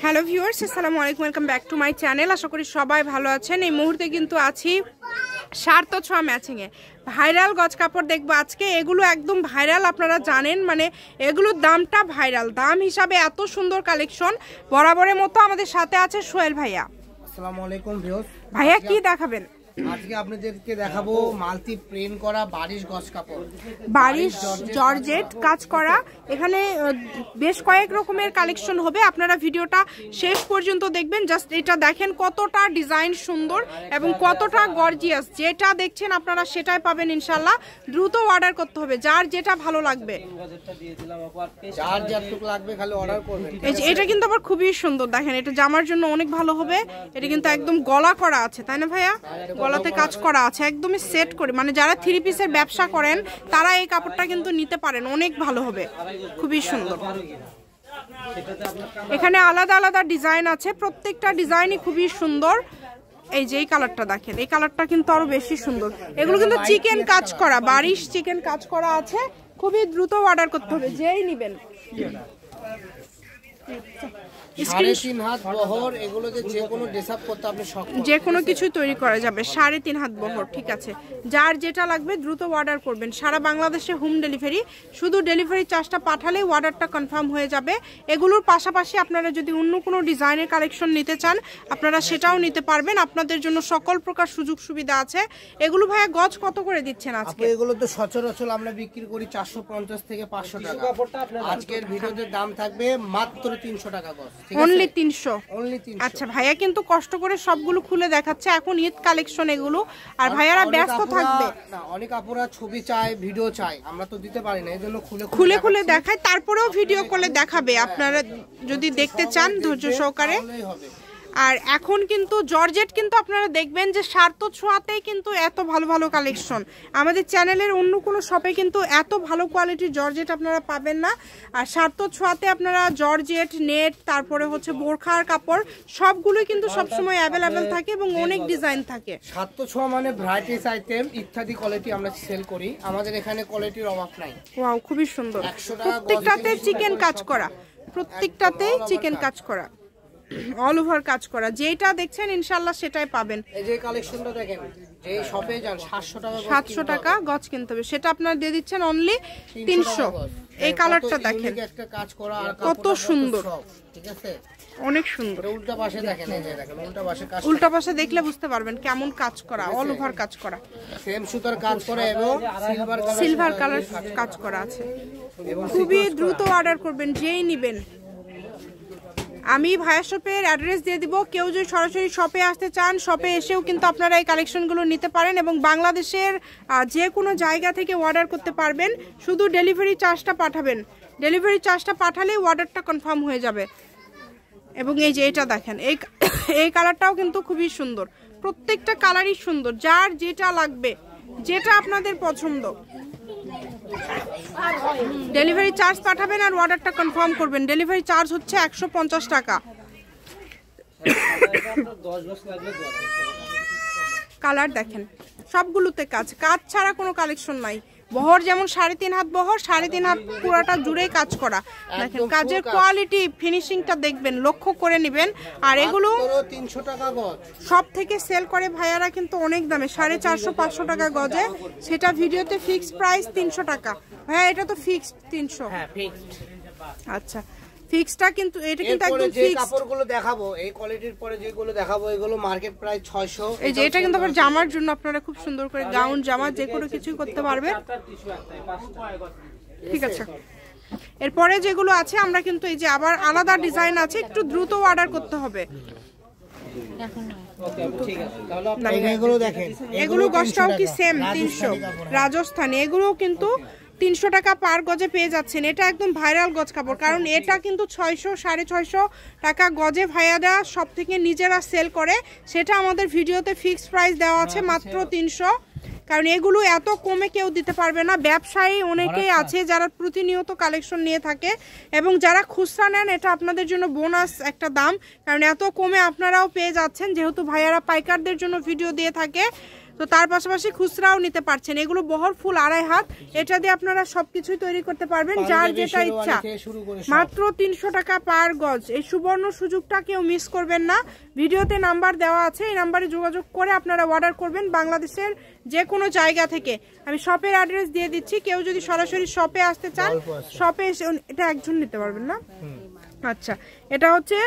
Hello viewers, আসসালামু আলাইকুম, welcome back to my channel. আশা করি সবাই ভালো আছেন। এই মুহূর্তে কিন্তু আছি সার্থ ছোঁয়া ম্যাচিংয়ে। ভাইরাল গজ কাপড় দেখবো আজকে। এগুলো একদম ভাইরাল, আপনারা জানেন, মানে এগুলোর দামটা ভাইরাল। দাম হিসাবে এত সুন্দর কালেকশন। বরাবরের মতো আমাদের সাথে আছে সোহেল ভাইয়া। আসসালামু আলাইকুম ভিউয়ার্স। ভাইয়া কি দেখাবেন? আজকে আপনাদেরকে দেখাবো মাল্টি প্রিন্ট করা বারিশ গজ কাপড়, বারিশ জর্জেট কাজ করা। এখানে বেশ কয়েক রকমের কালেকশন হবে, আপনারা ভিডিওটা শেষ পর্যন্ত দেখবেন। জাস্ট এটা দেখেন কতটা ডিজাইন সুন্দর এবং কতটা গর্জিয়াস। যেটা দেখছেন আপনারা সেটাই পাবেন ইনশাল্লাহ। দ্রুত অর্ডার করতে হবে, যার যেটা ভালো লাগবে, যার যতটুকু লাগবে খালি অর্ডার করবেন। এটা কিন্তু আবার খুবই সুন্দর, দেখেন এটা জামার জন্য অনেক ভালো হবে। এটা কিন্তু একদম গলা করা আছে, তাই না ভাইয়া? গলাতে কাজ করা আছে, একদমই সেট করে, মানে যারা থ্রি পিসের ব্যবসা করেন তারা এই কাপড়টা কিন্তু নিতে পারেন, অনেক ভালো হবে, খুবই সুন্দর। এখানে আলাদা আলাদা ডিজাইন আছে, প্রত্যেকটা ডিজাইনই খুবই সুন্দর। এই যে এই কালারটা দেখেন, এই কালারটা কিন্তু আরো বেশি সুন্দর। এগুলো কিন্তু চিকেন কাজ করা, বারিশ চিকেন কাজ করা আছে। খুবই দ্রুত অর্ডার করতে হবে, যেই নিবেন। 3.5 হাত বহর, এগুলোকে যে কোনো ড্রেস আপ করতে আপনি সক্ষম, যে কোনো কিছু তৈরি করা যাবে। 3.5 হাত বহর, ঠিক আছে। যার যেটা লাগবে দ্রুত অর্ডার করবেন। সারা বাংলাদেশে হোম ডেলিভারি, শুধু ডেলিভারি চার্জটা পাঠালে অর্ডারটা কনফার্ম হয়ে যাবে। এগুলোর পাশাপাশি আপনারা যদি অন্য কোনো ডিজাইনের কালেকশন নিতে চান আপনারা সেটাও নিতে পারবেন। আপনাদের জন্য সকল প্রকার সুযোগ সুবিধা আছে। এগুলো ভাইয়া গজ কত করে দিচ্ছেন আজকে? এগুলো তো সচরাচর আমরা বিক্রি করি 450 থেকে 500 টাকা। আজকের ভিডিওতে দাম থাকবে মাত্র 300 টাকা গজ। অনলি 300। অনলি 300। আচ্ছা, ভাইয়া কিন্তু কষ্ট করে সবগুলো খুলে দেখাচ্ছে, এখন ঈদ কালেকশন এগুলো, আর ভাইয়ারা ব্যস্ত থাকবে না। অনেক আপুরা ছবি চায়, ভিডিও চায়, আমরা তো দিতে পারি না, এজন্য খুলে খুলে দেখায়, তারপরেও ভিডিও কলে দেখাবে। আপনারা যদি দেখতে চান ধৈর্য সহকারে। আর এখন কিন্তু জর্জেট কিন্তু আপনারা দেখবেন যে সার্থ ছোঁয়াতেই কিন্তু এত ভালো ভালো কালেকশন। আমাদের চ্যানেলের অন্য কোনো শপে কিন্তু এত ভালো কোয়ালিটির জর্জেট আপনারা পাবেন না। আর সার্থ ছোঁয়াতে আপনারা জর্জেট, নেট, তারপরে হচ্ছে বোরখার কাপড়, সবগুলোই কিন্তু সবসময় অ্যাভেলেবেল থাকে এবং অনেক ডিজাইন থাকে। সার্থ ছোঁয়া মানে ভ্যারাইটিস আইটেম ইত্যাদি কোয়ালিটি আমরা সেল করি, আমাদের এখানে কোয়ালিটির অভাব নাই। ওয়াও, খুবই সুন্দর। প্রত্যেকটাতে চিকেন কাজ করা, প্রত্যেকটাতেই চিকেন কাজ করা, অল ওভার কাজ করা। যেটা দেখছেন ইনশাআল্লাহ সেটাই পাবেন। এই যে কালেকশনটা দেখেন, যে শপে যান 700 টাকা গজ কিনতে হবে, সেটা আপনারা দিয়ে দিচ্ছেন অনলি 300। এই কালারটা দেখেন, একটা কাজ করা আর কত সুন্দর, ঠিক আছে, অনেক সুন্দর। উল্টা পাশে দেখেন, এই যে দেখেন উল্টা পাশে কাজ, উল্টা পাশে দেখলে বুঝতে পারবেন কেমন কাজ করা, অল ওভার কাজ করা, সেম সুতার কাজ করা এবং সিলভার কালার কাজ করা আছে। খুবই দ্রুত অর্ডার করবেন, যেই নিবেন। আমি ভাইয়া শপের অ্যাড্রেস দিয়ে দিব। কেউ যদি সরাসরি শপে আসতে চান, শপে এসেও কিন্তু আপনারা এই কালেকশনগুলো নিতে পারেন এবং বাংলাদেশের যে কোনো জায়গা থেকে অর্ডার করতে পারবেন। শুধু ডেলিভারি চার্জটা পাঠাবেন, ডেলিভারি চার্জটা পাঠালেই অর্ডারটা কনফার্ম হয়ে যাবে। এবং এই যে এটা দেখেন, এই কালারটাও কিন্তু খুবই সুন্দর। প্রত্যেকটা কালারই সুন্দর, যার যেটা লাগবে, যেটা আপনাদের পছন্দ, ডেলিভারি চার্জ পাঠাবেন আর অর্ডারটা কনফার্ম করবেন। ডেলিভারি চার্জ হচ্ছে 150 টাকা। কালার দেখেন, সবগুলোতে কাজ ছাড়া কোনো কালেকশন নাই। বহর যেমন 3.5 হাত বহর, 3.5 হাত পুরাটা জুড়ে কাজ করা। দেখেন কাজের কোয়ালিটি, ফিনিশিংটা দেখবেন, লক্ষ্য করে নেবেন। আর এগুলো 300 টাকা গজ। সব থেকে সেল করে ভাইয়ারা কিন্তু অনেক দামে, 450-500 টাকা গজে। সেটা ভিডিওতে ফিক্সড প্রাইস 300 টাকা। ভাইয়া এটা তো ফিক্সড 300? হ্যাঁ, ফিক্সড। আচ্ছা, ফিক্সটা কিন্তু এটা কিন্তু একদম ফিক্সড। কাপড়গুলো দেখাবো, এই কোয়ালিটির পরে যেগুলো দেখাবো এগুলো মার্কেট প্রাইস 600। এই যে এটা কিন্তু আবার জামার জন্য আপনারা খুব সুন্দর করে গাউন, জামা, যে কোনো কিছুই করতে পারবেন, ঠিক আছে। এরপরে যেগুলো আছে আমরা কিন্তু এই যে আবার আলাদা ডিজাইন আছে, একটু দ্রুত অর্ডার করতে হবে। এগুলো গজটাও কি সেম 300? রাজস্থানী, এগুলো কিন্তু 300 টাকা পার গজে পেয়ে যাচ্ছেন। এটা একদম ভাইরাল গজ কাপড়, কারণ এটা কিন্তু 600-650 টাকা গজে ভাইয়ারা সব থেকে নিজেরা সেল করে। সেটা আমাদের ভিডিওতে ফিক্সড প্রাইস দেওয়া আছে মাত্র 300, কারণ এগুলো এত কমে কেউ দিতে পারবে না। ব্যবসায়ী অনেকেই আছে যারা প্রতিনিয়ত কালেকশন নিয়ে থাকে, এবং যারা খুচরা নেন এটা আপনাদের জন্য বোনাস একটা দাম, কারণ এত কমে আপনারাও পেয়ে যাচ্ছেন, যেহেতু ভাইয়ারা পাইকারদের জন্য ভিডিও দিয়ে থাকে। তো তার পাশাপাশি খুচরাও নিতে পারছেন। এগুলো বহর ফুল 2.5 হাত, এটা দিয়ে আপনারা সবকিছুই তৈরি করতে পারবেন যার যেটা ইচ্ছা। মাত্র 300 টাকা পার গজ। এই সুবর্ণ সুযোগটা কেউ মিস করবেন না। ভিডিওতে নাম্বার দেওয়া আছে, এই নাম্বারে যোগাযোগ করে আপনারা অর্ডার করবেন বাংলাদেশের যে কোনো জায়গা থেকে। আমি শপের অ্যাড্রেস দিয়ে দিচ্ছি, কেউ যদি সরাসরি শপে আসতে চান শপে এসে, এটা একজন নিতে পারবেন না। আচ্ছা, এটা হচ্ছে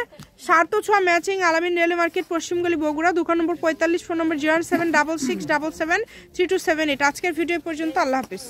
সার্থ ছোঁয়া ম্যাচিং, আলামিন রেলওয়ে মার্কেট, পশ্চিমগলি, বগুড়া। দোকান নম্বর 45, ফোন নম্বর 07677732778। আজকের ভিডিও পর্যন্ত, আল্লাহ হাফিজ।